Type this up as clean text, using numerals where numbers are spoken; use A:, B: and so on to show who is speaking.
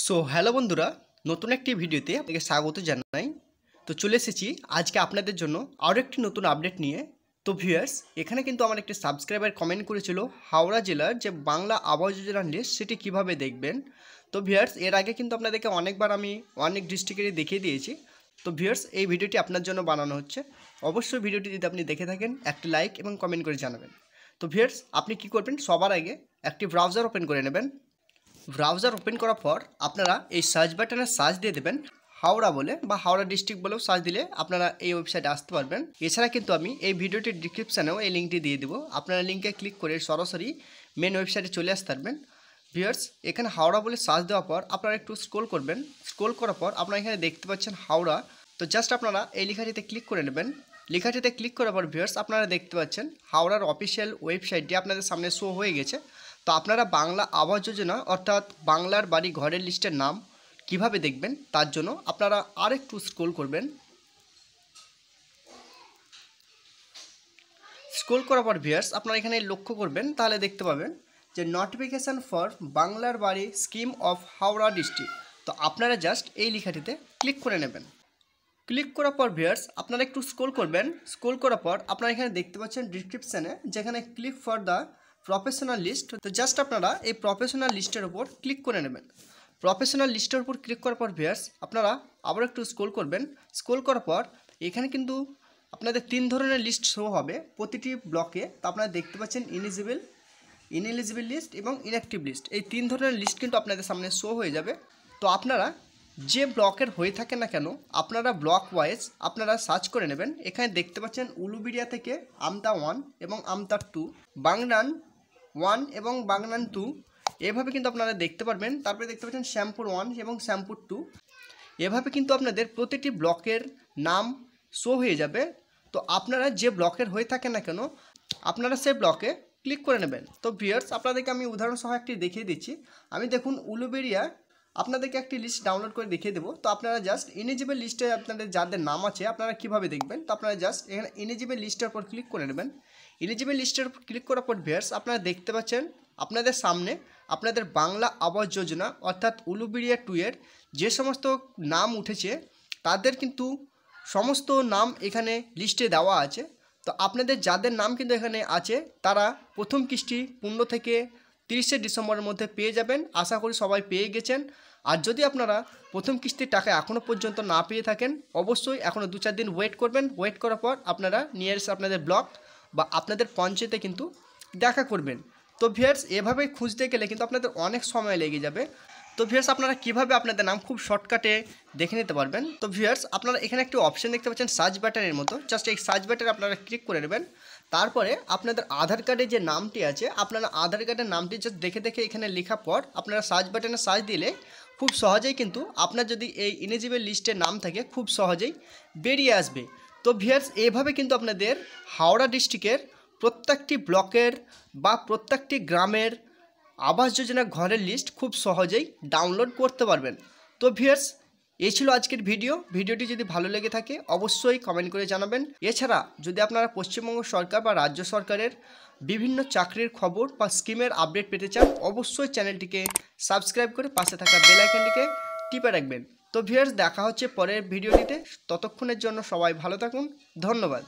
A: So hello বন্ধুরা, নতুন একটি ভিডিওতে আপনাকে স্বাগত জানাই। তো চলে এসেছি আজকে আপনাদের জন্য আরও একটি নতুন আপডেট নিয়ে। তো ভিউয়ার্স, এখানে কিন্তু আমার একটি সাবস্ক্রাইবার কমেন্ট করেছিল হাওড়া জেলার যে বাংলা আবাস যোজনার লিস্ট সেটি কীভাবে দেখবেন। তো ভিউয়ার্স, এর আগে কিন্তু আপনাদেরকে অনেকবার আমি অনেক ডিস্ট্রিক্টেরই দেখিয়ে দিয়েছি। তো ভিউয়ার্স, এই ভিডিওটি আপনার জন্য বানানো হচ্ছে। অবশ্যই ভিডিওটি যদি আপনি দেখে থাকেন একটি লাইক এবং কমেন্ট করে জানাবেন। তো ভিউয়ার্স, আপনি কি করবেন, সবার আগে একটি ব্রাউজার ওপেন করে নেবেন। ব্রাউজার ওপেন করার পর আপনারা এই সার্চ বাটনে সার্চ দিয়ে দেবেন হাওড়া বলে, বা হাওড়া ডিস্ট্রিক্ট বলেও সার্চ দিলে আপনারা এই ওয়েবসাইটে আসতে পারবেন। এছাড়া কিন্তু আমি এই ভিডিওটির ডিসক্রিপশানেও এই লিঙ্কটি দিয়ে দেবো, আপনারা লিঙ্কে ক্লিক করে সরাসরি মেন ওয়েবসাইটে চলে আসতে পারবেন। ভিউয়ার্স, এখানে হাওড়া বলে সার্চ দেওয়ার পর আপনারা একটু স্ক্রল করবেন। স্ক্রল করার পর আপনারা এখানে দেখতে পাচ্ছেন হাওড়া। তো জাস্ট আপনারা এই লেখাটিতে ক্লিক করে নেবেন। লেখাটিতে ক্লিক করার পর ভিউয়ার্স, আপনারা দেখতে পাচ্ছেন হাওড়ার অফিসিয়াল ওয়েবসাইটটি আপনাদের সামনে শো হয়ে গেছে। তো আপনারা বাংলা আবাস যোজনা অর্থাৎ বাংলার বাড়ি ঘরের লিস্টের নাম কিভাবে দেখবেন, তার জন্য আপনারা আরেকটু স্ক্রল করবেন। স্ক্রল করার পর ভিউয়ার্স, আপনারা এখানে লক্ষ্য করবেন, তাহলে দেখতে পাবেন যে নোটিফিকেশান ফর বাংলার বাড়ি স্কিম অফ হাওড়া ডিস্ট্রিক্ট। তো আপনারা জাস্ট এই লেখাটিতে ক্লিক করে নেবেন। ক্লিক করার পর ভিউয়ার্স, আপনারা একটু স্ক্রল করবেন। স্ক্রল করার পর আপনারা এখানে দেখতে পাচ্ছেন ডিসক্রিপশানে যেখানে click for the professional list. তো জাস্ট আপনারা এই প্রফেশনাল লিস্টের উপর ক্লিক করে নেবেন। প্রফেশনাল লিস্টের উপর ক্লিক করার পর ভিউয়ার্স, আপনারা আবার একটু স্ক্রল করবেন। স্ক্রল করার পর এখানে কিন্তু আপনাদের 3 ধরনের লিস্ট শো হবে প্রতিটি ব্লকে। তো আপনারা দেখতে পাচ্ছেন ইনএলিজিবল লিস্ট এবং ইনঅ্যাক্টিভ লিস্ট, এই 3 ধরনের লিস্ট কিন্তু আপনাদের সামনে শো হয়ে যাবে। তো আপনারা যে ব্লকের হয়ে থাকে না কেন, আপনারা ব্লক ওয়াইজ আপনারা সার্চ করে নেবেন। এখানে দেখতে পাচ্ছেন উলুবেড়িয়া থেকে আমতা 1 এবং আমতা 2, বাগনান 1 এবং বাগনান 2, এভাবে কিন্তু আপনারা দেখতে পারবেন। তারপরে দেখতে পাচ্ছেন শ্যামপুর 1 এবং শ্যামপুর 2, এভাবে কিন্তু আপনাদের প্রতিটি ব্লকের নাম শো হয়ে যাবে। তো আপনারা যে ব্লকের হয়ে থাকেন না কেন, আপনারা সেই ব্লকে ক্লিক করে নেবেন। তো ভিউয়ার্স, আপনাদেরকে আমি উদাহরণ সহ একটি দেখিয়ে দিচ্ছি। আমি দেখুন উলুবেড়িয়া আপনাদেরকে একটি লিস্ট ডাউনলোড করে দেখিয়ে দেবো। তো আপনারা জাস্ট ইলিজিবল লিস্টে আপনাদের যাদের নাম আছে আপনারা কিভাবে দেখবেন, তো আপনারা জাস্ট এখানে ইলিজিবল লিস্টের উপর ক্লিক করে নেবেন। ইলিজিবল লিস্টের উপর ক্লিক করার পর ভিউয়ার্স, আপনারা দেখতে পাচ্ছেন আপনাদের সামনে আপনাদের বাংলা আবাস যোজনা অর্থাৎ উলুবেড়িয়া 2 এর যে সমস্ত নাম উঠেছে তাদের কিন্তু সমস্ত নাম এখানে লিস্টে দেওয়া আছে। তো আপনাদের যাদের নাম কিন্তু এখানে আছে তারা প্রথম কিস্তি 15 থেকে 30শে ডিসেম্বরের মধ্যে পেয়ে যাবেন। আশা করি সবাই পেয়ে গেছেন। আর যদি আপনারা প্রথম কিস্তির টাকা এখনও পর্যন্ত না পেয়ে থাকেন, অবশ্যই এখনও 2-4 দিন ওয়েট করবেন। ওয়েট করার পর আপনারা নিয়ারেস্ট আপনাদের ব্লক বা আপনাদের পঞ্চায়েতে কিন্তু দেখা করবেন। তো ভিউয়ার্স, এভাবে খুঁজতে গেলে কিন্তু আপনাদের অনেক সময় লেগে যাবে। তো ভিউয়ার্স, আপনারা কিভাবে আপনাদের নাম খুব শর্টকাটে দেখে নিতে পারবেন। তো ভিউয়ার্স, আপনারা এখানে একটি অপশন দেখতে পাচ্ছেন সার্চ বাটনের মতো, জাস্ট এই সার্চ বাটনে আপনারা ক্লিক করে নেবেন। তারপরে আপনাদের আধার কার্ডে যে নামটি আছে, আপনারা আধার কার্ডের নামটি জাস্ট দেখে দেখে এখানে লেখা পর আপনারা সার্চ বাটনে সার্চ দিলে খুব সহজেই কিন্তু আপনার যদি এই ইলিজিবল লিস্টের নাম থাকে খুব সহজেই বেরিয়ে আসবে। তো ভিউয়ার্স, এভাবে কিন্তু আপনাদের হাওড়া ডিস্ট্রিক্টের প্রত্যেকটি ব্লকের বা প্রত্যেকটি গ্রামের আবাস যোজনা ঘরের লিস্ট খুব সহজেই ডাউনলোড করতে পারবেন। তো ভিউয়ার্স, এই ছিল আজকের ভিডিওটি যদি ভালো লেগে থাকে অবশ্যই কমেন্ট করে জানাবেন। এছাড়া যদি আপনারা পশ্চিমবঙ্গ সরকার বা রাজ্য সরকারের বিভিন্ন চাকরির খবর বা স্কিমের আপডেট পেতে চান, অবশ্যই চ্যানেলটিকে সাবস্ক্রাইব করে পাশে থাকা বেল আইকনটিকে টিপে রাখবেন। তো ভিউয়ার্স, দেখা হচ্ছে পরের ভিডিওটিতে। ততক্ষণের জন্য সবাই ভালো থাকুন। ধন্যবাদ।